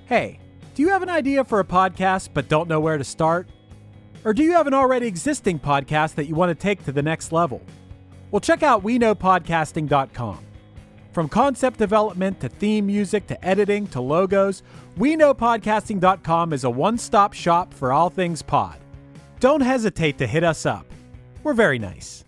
Hey, do you have an idea for a podcast but don't know where to start? Or do you have an already existing podcast that you want to take to the next level? Well, check out WeKnowPodcasting.com. From concept development to theme music to editing to logos, WeKnowPodcasting.com is a one-stop shop for all things pod. Don't hesitate to hit us up. We're very nice.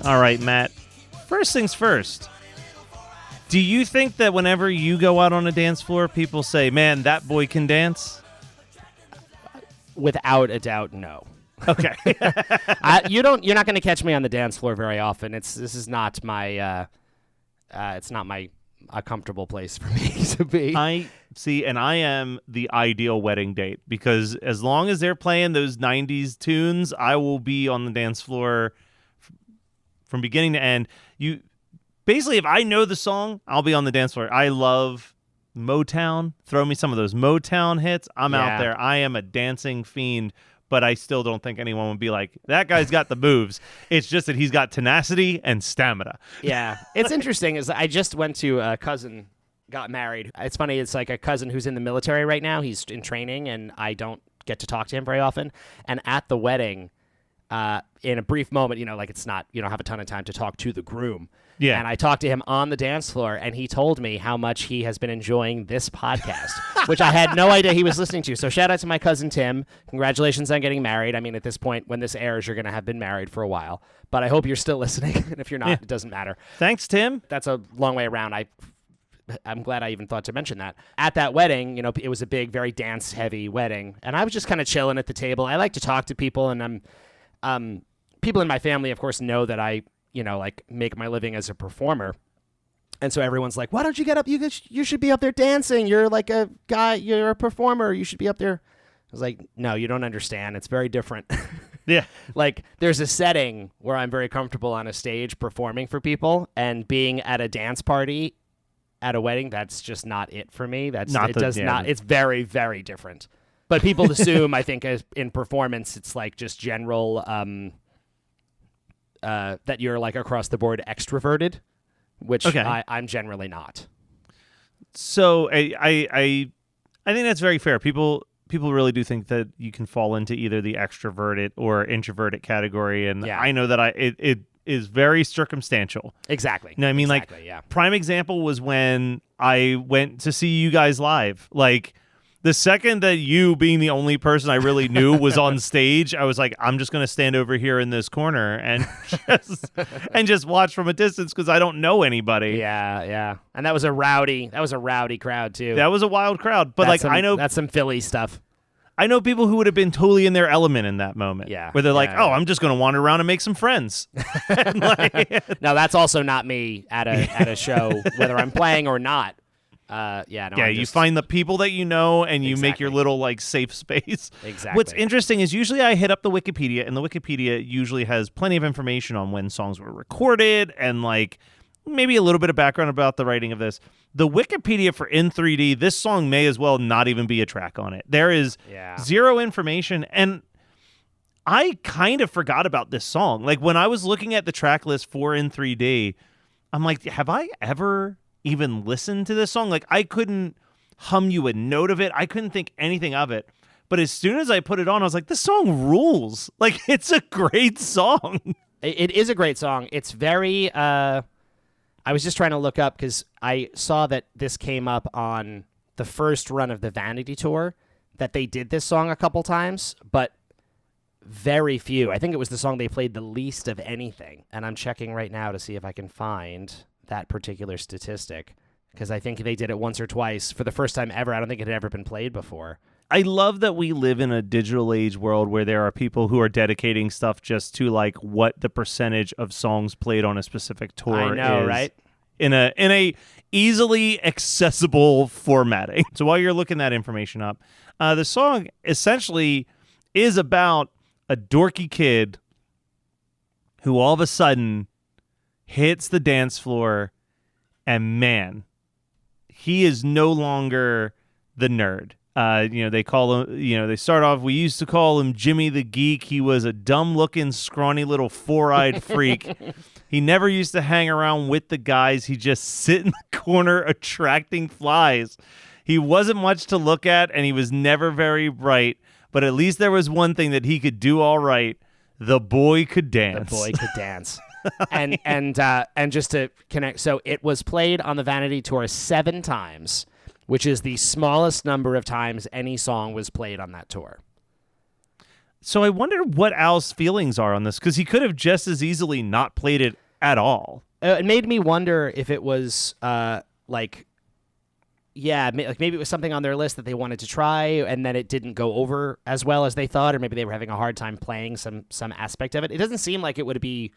All right, Matt. First things first. Do you think that whenever you go out on a dance floor, people say, "Man, that boy can dance"? Without a doubt, no. Okay. You're not going to catch me on the dance floor very often. This is not my it's not a comfortable place for me to be. I am the ideal wedding date because as long as they're playing those 90s tunes, I will be on the dance floor from beginning to end. Basically, if I know the song, I'll be on the dance floor. I love Motown. Throw me some of those Motown hits. I'm out there. I am a dancing fiend, but I still don't think anyone would be like, that guy's got the moves. It's just that he's got tenacity and stamina. Yeah. It's interesting is I just went to a cousin got married. It's funny. It's like a cousin who's in the military right now. He's in training, and I don't get to talk to him very often. And at the wedding, in a brief moment, like it's not, you don't have a ton of time to talk to the groom. Yeah. And I talked to him on the dance floor, and he told me how much he has been enjoying this podcast, which I had no idea he was listening to. So shout out to my cousin Tim. Congratulations on getting married. I mean, at this point, when this airs, you're going to have been married for a while. But I hope you're still listening. And if you're not, It doesn't matter. Thanks, Tim. That's a long way around. I'm glad I even thought to mention that. At that wedding, it was a big, very dance-heavy wedding, and I was just kind of chilling at the table. I like to talk to people, and people in my family, of course, know that I make my living as a performer. And so everyone's like, why don't you get up? You should be up there dancing. You're like a guy, you're a performer. You should be up there. I was like, no, you don't understand. It's very different. Yeah. Like there's a setting where I'm very comfortable on a stage performing for people, and being at a dance party at a wedding, that's just not it for me. It's very, very different. But people assume, I think, as in performance, it's like just general, that you're like across the board extroverted, which I'm generally not. So I think that's very fair. People really do think that you can fall into either the extroverted or introverted category, and I know that it is very circumstantial. Exactly. You know what I mean? Exactly, Prime example was when I went to see you guys live. Like, the second that you, being the only person I really knew, was on stage, I was like, I'm just going to stand over here in this corner and just watch from a distance because I don't know anybody. Yeah. And that was a rowdy crowd too. That was a wild crowd. But I know that's some Philly stuff. I know people who would have been totally in their element in that moment. Yeah. Where they're I'm just going to wander around and make some friends. No, that's also not me at a show, whether I'm playing or not. You find the people that you know, and you make your little safe space. Exactly. What's interesting is usually I hit up the Wikipedia, and the Wikipedia usually has plenty of information on when songs were recorded and maybe a little bit of background about the writing of this. The Wikipedia for In 3D, this song may as well not even be a track on it. There is zero information, and I kind of forgot about this song. Like when I was looking at the track list for In 3D, I'm like, have I ever even listen to this song? Like I couldn't hum you a note of it. I couldn't think anything of it. But as soon as I put it on, I was like, this song rules. Like it's a great song. It is a great song. It's very I was just trying to look up because I saw that this came up on the first run of the Vanity Tour, that they did this song a couple times, but very few. I think it was the song they played the least of anything. And I'm checking right now to see if I can find that particular statistic, because I think they did it once or twice for the first time ever. I don't think it had ever been played before. I love that we live in a digital age world where there are people who are dedicating stuff just to what the percentage of songs played on a specific tour I know, is, right? In a easily accessible formatting. So while you're looking that information up, the song essentially is about a dorky kid who all of a sudden hits the dance floor, and man, he is no longer the nerd. They call him, they start off, we used to call him Jimmy the Geek. He was a dumb-looking, scrawny little four-eyed freak. He never used to hang around with the guys. He just sit in the corner attracting flies. He wasn't much to look at, and he was never very bright. But at least there was one thing that he could do all right. The boy could dance. The boy could dance. and just to connect, so it was played on the Vanity Tour 7 times, which is the smallest number of times any song was played on that tour. So I wonder what Al's feelings are on this, because he could have just as easily not played it at all. It made me wonder if it was maybe it was something on their list that they wanted to try, and then it didn't go over as well as they thought, or maybe they were having a hard time playing some aspect of it. It doesn't seem like it would be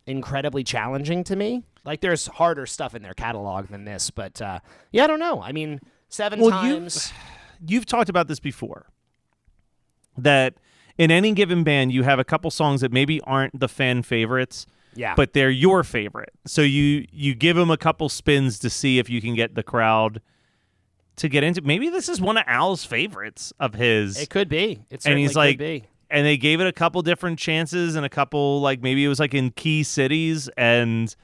incredibly challenging to me. Like, there's harder stuff in their catalog than this, but I don't know. I mean, 7 times. You've talked about this before, that in any given band, you have a couple songs that maybe aren't the fan favorites, but they're your favorite. So you give them a couple spins to see if you can get the crowd to get into. Maybe this is one of Al's favorites of his. It could be. It certainly could be. And they gave it a couple different chances and a couple, maybe it was in key cities, and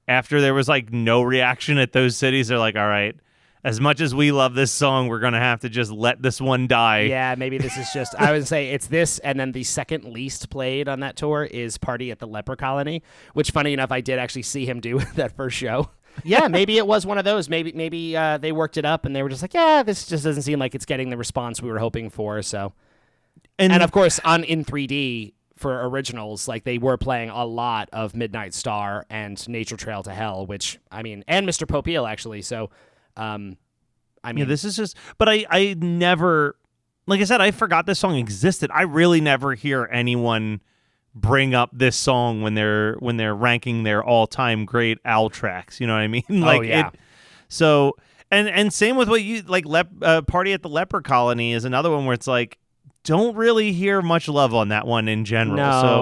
after there was no reaction at those cities, they're like, all right, as much as we love this song, we're going to have to just let this one die. Yeah, maybe this is just, I would say it's this, and then the second least played on that tour is Party at the Leper Colony, which, funny enough, I did actually see him do that first show. Yeah, maybe it was one of those. Maybe they worked it up, and they were just like, yeah, this just doesn't seem like it's getting the response we were hoping for, so. And of course, in 3D for originals, they were playing a lot of Midnight Star and Nature Trail to Hell, which, and Mr. Popeil, actually. So, this is just, but I never, like I said, I forgot this song existed. I really never hear anyone bring up this song when they're ranking their all-time great Al tracks. You know what I mean? So, and same with what you, Party at the Leper Colony is another one where it's don't really hear much love on that one in general.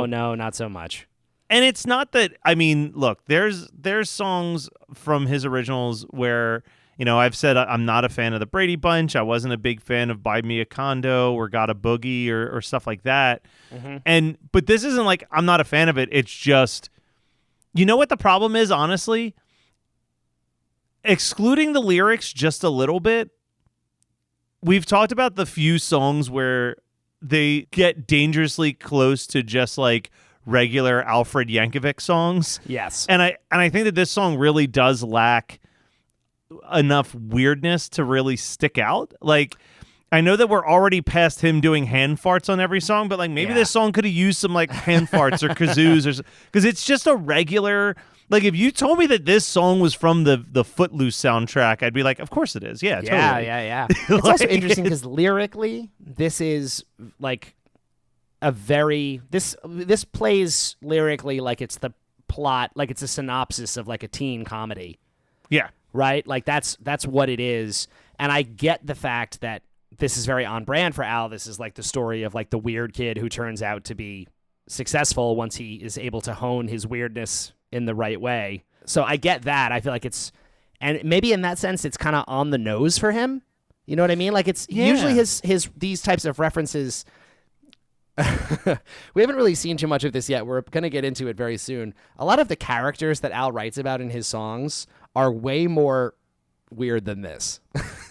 No, not so much. And it's not that, look, there's songs from his originals where, I've said I'm not a fan of the Brady Bunch. I wasn't a big fan of Buy Me a Condo or Got a Boogie or stuff like that. Mm-hmm. But this isn't I'm not a fan of it. It's just, you know what the problem is, honestly? Excluding the lyrics just a little bit, we've talked about the few songs where they get dangerously close to just regular Alfred Yankovic songs. Yes. And I think that this song really does lack enough weirdness to really stick out. I know that we're already past him doing hand farts on every song, but maybe this song could have used some hand farts or kazoos, or because it's just a regular. If you told me that this song was from the Footloose soundtrack, I'd be like, of course it is. Yeah, totally. Yeah. It's also interesting because lyrically, this is a very this plays lyrically like it's the plot, like it's a synopsis of a teen comedy. Yeah. Right? That's what it is. And I get the fact that this is very on brand for Al. This is the story of the weird kid who turns out to be successful once he is able to hone his weirdness in the right way. So I get that. I feel it's, and maybe in that sense, it's kind of on the nose for him. You know what I mean? It's usually his these types of references. We haven't really seen too much of this yet. We're going to get into it very soon. A lot of the characters that Al writes about in his songs are way more weird than this.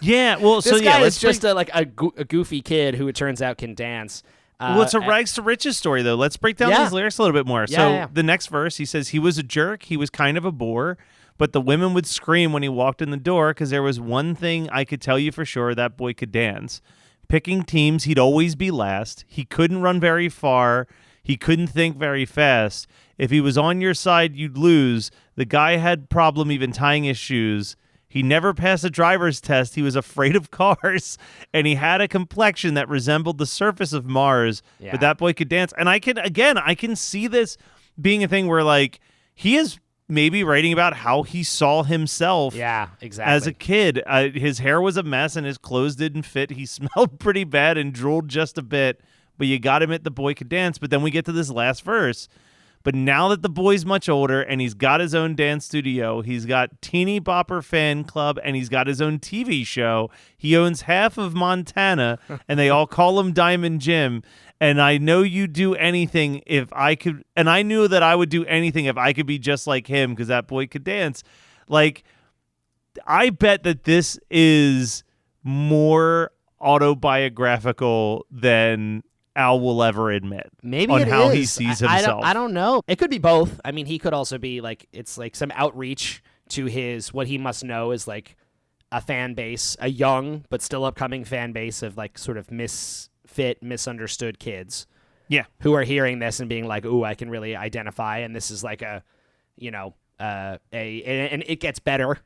Yeah. Well, this guy is just a goofy kid who it turns out can dance. Well, it's a rags to riches story, though. Let's break down these lyrics a little bit more. The next verse, he says, he was a jerk. He was kind of a bore, but the women would scream when he walked in the door because there was one thing I could tell you for sure, that boy could dance. Picking teams, he'd always be last. He couldn't run very far. He couldn't think very fast. If he was on your side, you'd lose. The guy had problem even tying his shoes. He never passed a driver's test. He was afraid of cars, and he had a complexion that resembled the surface of Mars, but that boy could dance. And I can see this being a thing where he is maybe writing about how he saw himself as a kid. His hair was a mess and his clothes didn't fit. He smelled pretty bad and drooled just a bit, but you got to admit the boy could dance. But then we get to this last verse. But now that the boy's much older and he's got his own dance studio, he's got Teeny Bopper fan club, and he's got his own TV show. He owns half of Montana, and they all call him Diamond Jim. And I know you'd do anything if I could, and I knew that I would do anything if I could be just like him because that boy could dance. Like, I bet that this is more autobiographical than Al will ever admit. Maybe on it how is. he sees himself. I don't know. It could be both. I mean, he could also be like, it's like some outreach to his, what he must know is like a fan base, a young but still upcoming fan base of like sort of misfit, misunderstood kids. Yeah. Who are hearing this and being like, ooh, I can really identify. And this is like a, you know, and it gets better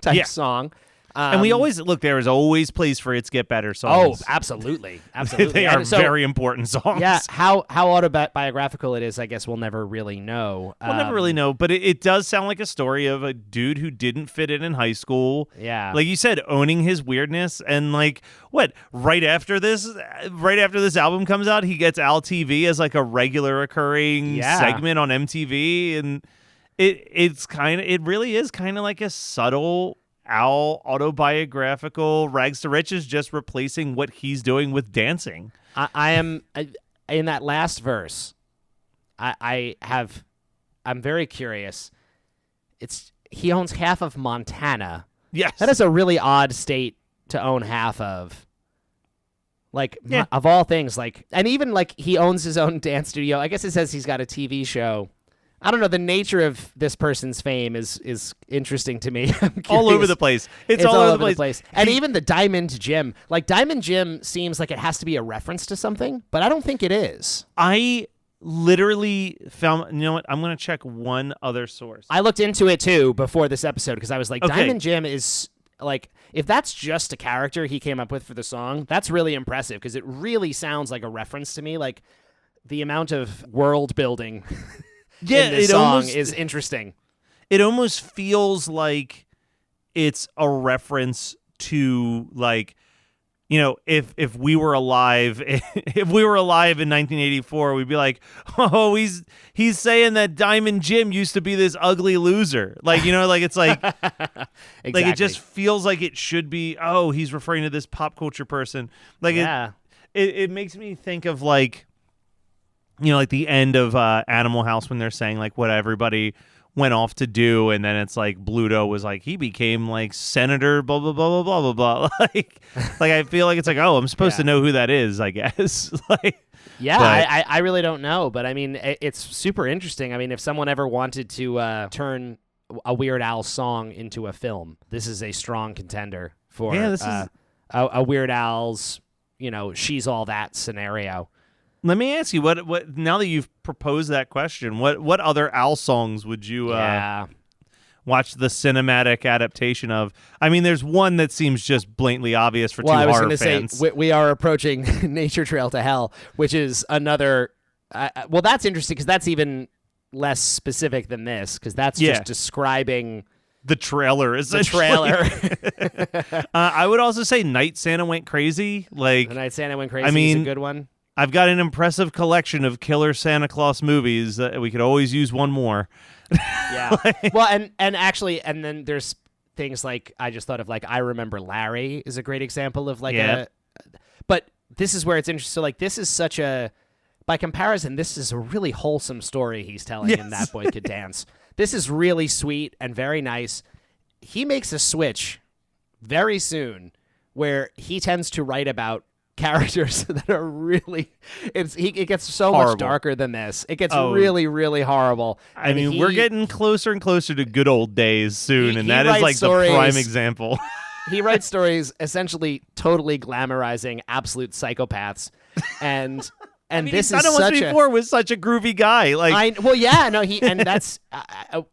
type song. And we always look. There is always place for It's Get Better songs. Oh, absolutely, absolutely. They are very important songs. Yeah, how autobiographical it is, I guess we'll never really know. We'll never really know, but it does sound like a story of a dude who didn't fit in high school. Yeah, like you said, owning his weirdness, and like what? Right after this album comes out, he gets Al TV as like a regular occurring segment on MTV, and it really is kind of like a subtle Al autobiographical rags to riches, just replacing what he's doing with dancing. I am in that last verse. I'm very curious. He owns half of Montana. Yes, that is a really odd state to own half of. Like of all things, like, and even like he owns his own dance studio. I guess it says he's got a TV show. I don't know. The nature of this person's fame is interesting to me. All over the place. It's all over the place. And even the Diamond Jim. Like, Diamond Jim seems like it has to be a reference to something, but I don't think it is. I literally found, you know what? I'm going to check one other source. I looked into it, too, before this episode, because I was like, Diamond Jim is, like, if that's just a character he came up with for the song, that's really impressive, because it really sounds like a reference to me. Like, the amount of world building... in this song is interesting. It almost feels like it's a reference to, like, you know, if we were alive, if we were alive in 1984, we'd be like, oh, he's saying that Diamond Jim used to be this ugly loser. Like, you know, like it's like, exactly. Like it just feels like it should be. Oh, he's referring to this pop culture person. Like, it makes me think of like, you know, like the end of Animal House when they're saying like what everybody went off to do, and then it's like Bluto was like he became like Senator blah blah blah blah blah blah blah. like I feel like it's like, oh, I'm supposed to know who that is, I guess. Like, yeah, I really don't know, but I mean it's super interesting. I mean, if someone ever wanted to turn a Weird Al song into a film, this is a strong contender for a Weird Al's, you know, She's All That scenario. Let me ask you, what now that you've proposed that question, what other Al songs would you watch the cinematic adaptation of? I mean, there's one that seems just blatantly obvious for two horror fans. Well, I was going to say, we are approaching Nature Trail to Hell, which is another... well, that's interesting because that's even less specific than this, because that's just describing... The trailer, essentially. The trailer. I would also say Night Santa Went Crazy. Like, The Night Santa Went Crazy is a good one. I've got an impressive collection of killer Santa Claus movies. We could always use one more. Yeah. Well, and actually, and then there's things like, I just thought of like I Remember Larry is a great example of like but this is where it's interesting. So like this is such a, by comparison, this is a really wholesome story he's telling in That Boy Could Dance. This is really sweet and very nice. He makes a switch very soon where he tends to write about characters that are really it gets so horrible. Much darker than this. It gets really, really horrible. I mean, we're getting closer and closer to good old days soon, and that is like stories, the prime example. He writes stories essentially totally glamorizing absolute psychopaths, and I mean, this is such before was such a groovy guy. Like, and that's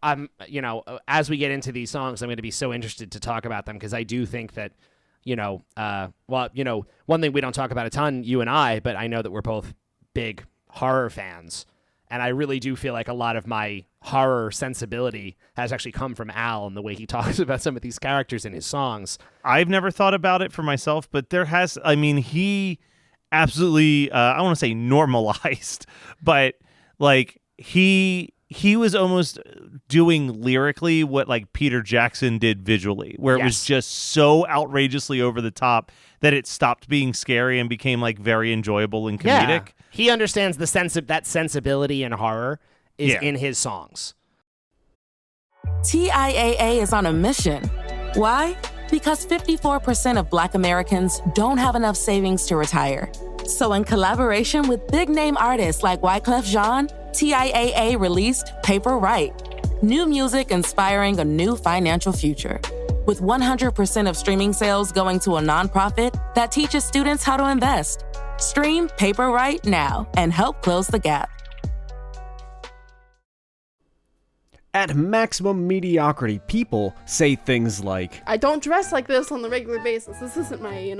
I'm you know, as we get into these songs, I'm going to be so interested to talk about them because I do think that, you know, one thing we don't talk about a ton, you and I, but I know that we're both big horror fans, and I really do feel like a lot of my horror sensibility has actually come from Al and the way he talks about some of these characters in his songs. I've never thought about it for myself, but he absolutely, I don't want to say normalized, but like he was almost doing lyrically what like Peter Jackson did visually, where it was just so outrageously over the top that it stopped being scary and became like very enjoyable and comedic. Yeah. He understands the sense of that sensibility and horror is in his songs. TIAA is on a mission. Why? Because 54% of Black Americans don't have enough savings to retire. So in collaboration with big-name artists like Wyclef Jean, TIAA released Paper Right, new music inspiring a new financial future. With 100% of streaming sales going to a nonprofit that teaches students how to invest. Stream Paper Right now and help close the gap. At Maximum Mediocrity, people say things like, I don't dress like this on the regular basis. This isn't my,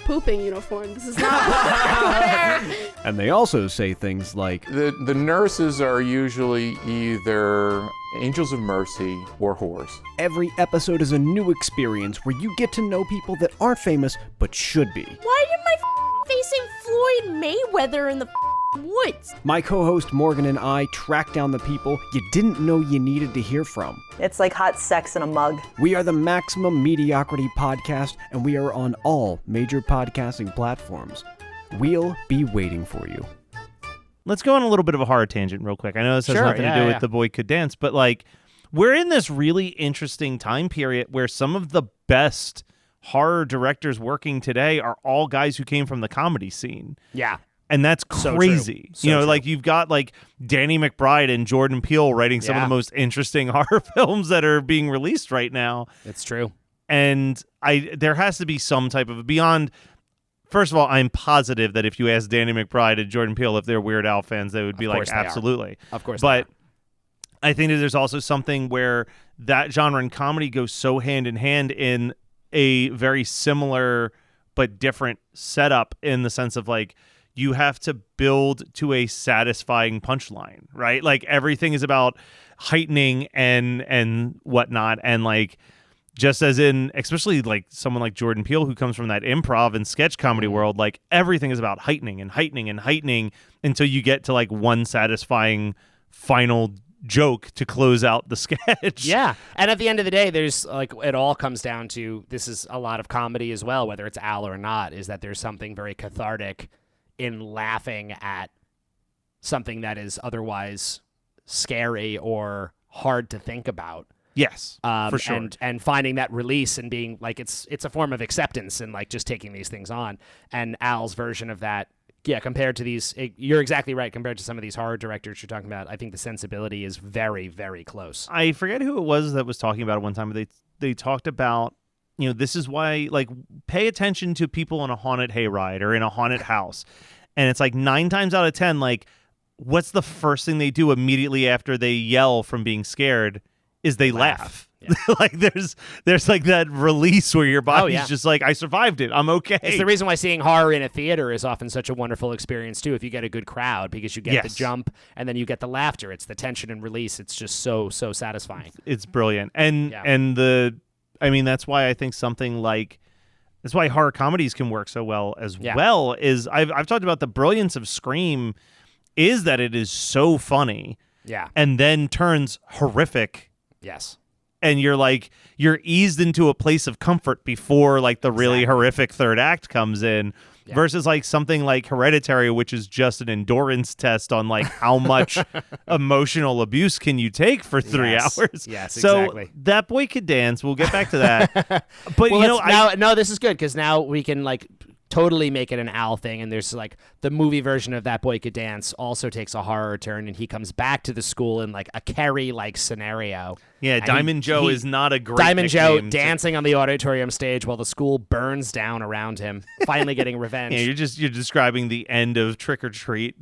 pooping uniform. This is not and they also say things like, The nurses are usually either angels of mercy or whores. every episode is a new experience where you get to know people that aren't famous but should be. Why am I facing Floyd Mayweather in the woods? My co-host Morgan and I track down the people you didn't know you needed to hear from. It's like hot sex in a mug. We are the Maximum Mediocrity Podcast, and we are on all major podcasting platforms. We'll be waiting for you. Let's go on a little bit of a horror tangent real quick. I know this has nothing to do with The Boy Could Dance, but like we're in this really interesting time period where some of the best horror directors working today are all guys who came from the comedy scene. Yeah. And that's crazy. So true. Like you've got like Danny McBride and Jordan Peele writing some of the most interesting horror films that are being released right now. It's true. And there has to be some type of beyond. First of all, I'm positive that if you ask Danny McBride and Jordan Peele if they're Weird Al fans, they would be like, absolutely. Of course. But I think that there's also something where that genre and comedy goes so hand in hand in a very similar but different setup in the sense of like, you have to build to a satisfying punchline, right? Like everything is about heightening and whatnot. And like, just as in, especially like someone like Jordan Peele, who comes from that improv and sketch comedy world, like everything is about heightening and heightening and heightening until you get to like one satisfying final joke to close out the sketch. Yeah. And at the end of the day, there's like, it all comes down to, this is a lot of comedy as well, whether it's Al or not, is that there's something very cathartic in laughing at something that is otherwise scary or hard to think about. Yes, for sure. And finding that release and being like, it's a form of acceptance and like just taking these things on. And Al's version of that, compared to these, you're exactly right. Compared to some of these horror directors you're talking about, I think the sensibility is very, very close. I forget who it was that was talking about it one time, but they talked about, this is why, like, pay attention to people in a haunted hayride or in a haunted house. And it's like 9 times out of 10, like, what's the first thing they do immediately after they yell from being scared is they laugh. Yeah. Like there's like that release where your body's just like, I survived it. I'm okay. It's the reason why seeing horror in a theater is often such a wonderful experience too, if you get a good crowd, because you get the jump and then you get the laughter. It's the tension and release. It's just so satisfying. It's brilliant. And that's why I think something like, that's why horror comedies can work so well as well, is I've talked about the brilliance of Scream is that it is so funny. Yeah. And then turns horrific. Yes. And you're eased into a place of comfort before like the really horrific third act comes in, versus like something like Hereditary, which is just an endurance test on like how much emotional abuse can you take for 3 hours. Yes, so exactly. That Boy Could Dance. We'll get back to that. But this is good because now we can like totally make it an Al thing, and there's like the movie version of That Boy Could Dance also takes a horror turn, and he comes back to the school in like a Carrie-like scenario. Yeah, Diamond Joe is not a great Diamond Joe nickname dancing on the auditorium stage while the school burns down around him, finally getting revenge. Yeah, you're describing the end of Trick or Treat.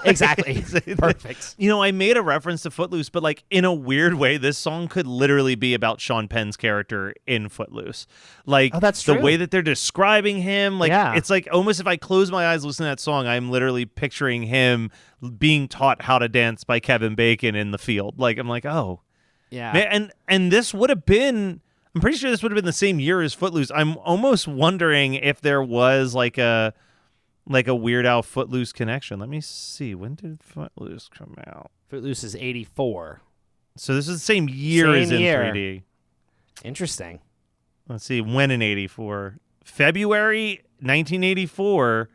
Exactly. Perfect. I made a reference to Footloose, but like in a weird way, this song could literally be about Sean Penn's character in Footloose. Like, that's true. The way that they're describing him, like it's like almost if I close my eyes listening to that song, I'm literally picturing him being taught how to dance by Kevin Bacon in the field. Like, I'm like, oh. Yeah. Man, and this would have been, I'm pretty sure this would have been the same year as Footloose. I'm almost wondering if there was like like a Weird Al Footloose connection. Let me see. When did Footloose come out? Footloose is 84. So this is the same year as in 3D. Interesting. Let's see. When in 84? February 1984.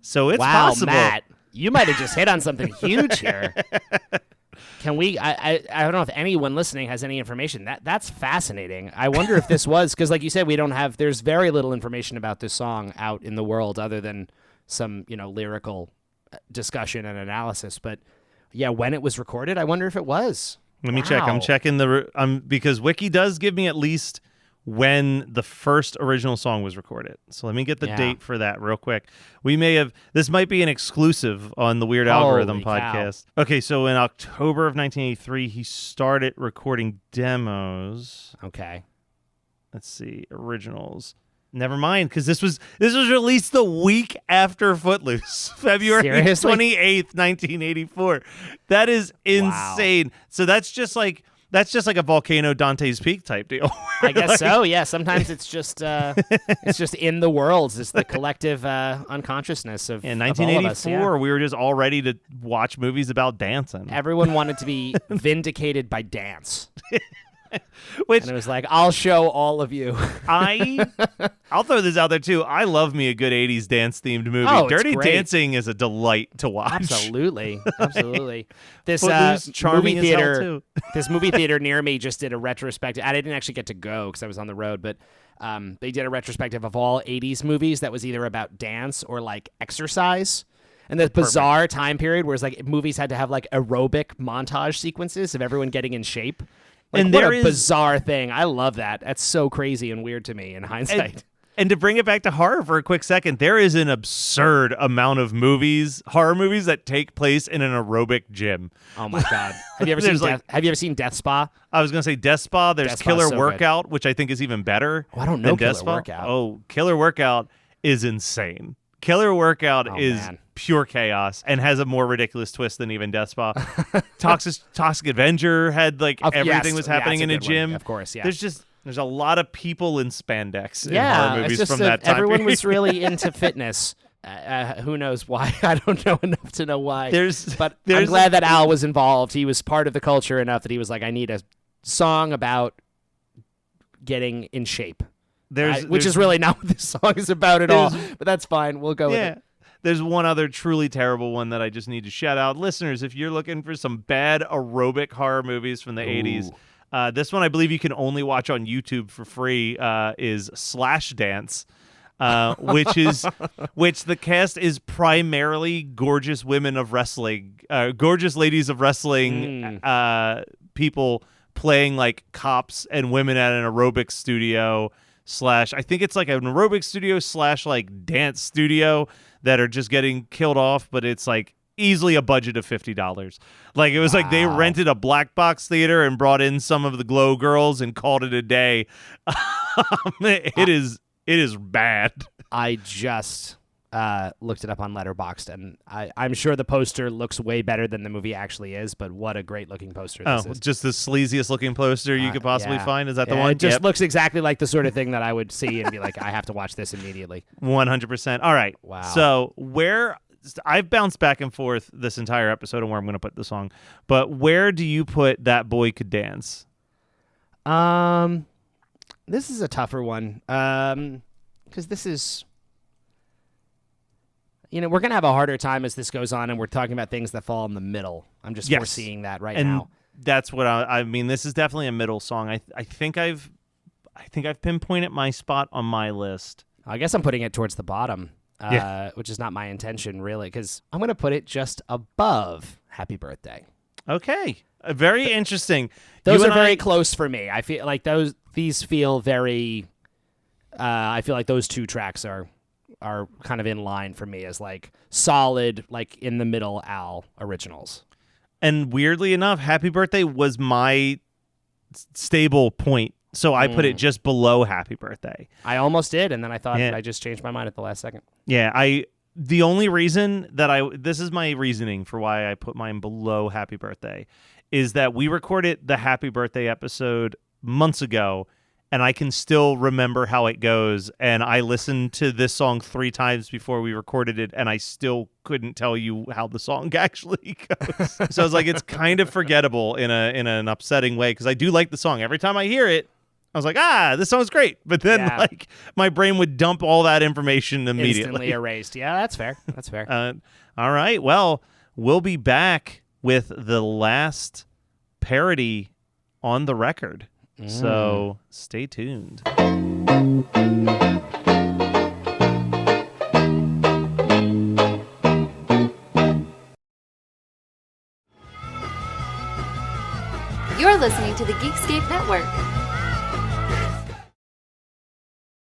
So it's possible. Matt, you might have just hit on something huge here. Can we? I don't know if anyone listening has any information. That's fascinating. I wonder if this was because, like you said, there's very little information about this song out in the world other than some lyrical discussion and analysis. But yeah, when it was recorded, I wonder if it was. Let me check. I'm checking because Wiki does give me at least when the first original song was recorded. So let me get the date for that real quick. This might be an exclusive on the Weird Algorithm podcast. Okay, so in October of 1983, he started recording demos. Okay. Let's see, originals. Never mind, because this was released the week after Footloose, February 28th, 1984. That is insane. Wow. So that's just like a Volcano Dante's Peak type deal. I guess so. Yeah. Sometimes it's just in the worlds. It's the collective unconsciousness of in 1984. Of all of us, yeah. We were just all ready to watch movies about dancing. Everyone wanted to be vindicated by dance. And it was like, I'll show all of you. I'll throw this out there too. I love me a good 80s dance themed movie. Oh, Dirty it's great. Dancing is a delight to watch. Absolutely. This charming movie theater, as hell too. This movie theater near me just did a retrospective. I didn't actually get to go because I was on the road, but they did a retrospective of all 80s movies that was either about dance or like exercise. And the bizarre time period where it's like movies had to have like aerobic montage sequences of everyone getting in shape. Like, and what a bizarre thing. I love that. That's so crazy and weird to me in hindsight. And to bring it back to horror for a quick second, there is an absurd amount of horror movies that take place in an aerobic gym. Oh my God. Have you ever seen Death Spa? I was going to say Death Spa. There's Death Killer so Workout, which I think is even better. Oh, I don't know Killer Killer Workout. Oh, Killer Workout is insane. Killer Workout is pure chaos and has a more ridiculous twist than even Death Spa. Toxic Avenger had everything was happening in a gym. Of course, yeah. There's a lot of people in spandex in horror movies from that time everyone period. was really into fitness. Who knows why? I don't know enough to know why. But I'm glad that Al was involved. He was part of the culture enough that he was like, I need a song about getting in shape. Which is really not what this song is about at all. But that's fine. We'll go with it. There's one other truly terrible one that I just need to shout out. Listeners, if you're looking for some bad aerobic horror movies from the 80s, this one I believe you can only watch on YouTube for free is Slash Dance. Which the cast is primarily gorgeous women of wrestling, gorgeous ladies of wrestling, people playing like cops and women at an aerobic studio / I think it's like an aerobic studio / like dance studio that are just getting killed off, but it's like easily a budget of $50. Like it was like they rented a black box theater and brought in some of the glow girls and called it a day. It is bad. I just looked it up on Letterboxd, and I'm sure the poster looks way better than the movie actually is, but what a great looking poster this is. Just the sleaziest looking poster you could possibly find? Is that the one? It just looks exactly like the sort of thing that I would see and be like, I have to watch this immediately. 100%. All right. Wow. So I've bounced back and forth this entire episode on where I'm going to put the song, but where do you put That Boy Could Dance? This is a tougher one. Because this is, we're going to have a harder time as this goes on, and we're talking about things that fall in the middle. I'm just foreseeing that right now. That's what I mean. This is definitely a middle song. I think I've pinpointed my spot on my list. I guess I'm putting it towards the bottom, which is not my intention, really, because I'm going to put it just above Happy Birthday. Okay. Very interesting. Those are very close for me. I feel like these feel very... I feel like those two tracks are kind of in line for me as like solid, like in the middle Al originals. And weirdly enough, Happy Birthday was my stable point. So I put it just below Happy Birthday. I almost did, and then I thought I just changed my mind at the last second. Yeah, the only reason that this is my reasoning for why I put mine below Happy Birthday is that we recorded the Happy Birthday episode months ago, and I can still remember how it goes. And I listened to this song 3 times before we recorded it, and I still couldn't tell you how the song actually goes. So I was like, it's kind of forgettable in an upsetting way, because I do like the song. Every time I hear it, I was like, this song's great. But then like my brain would dump all that information immediately. Instantly erased. Yeah, that's fair. That's fair. All right. Well, we'll be back with the last parody on the record. So stay tuned. You're listening to the Geekscape Network.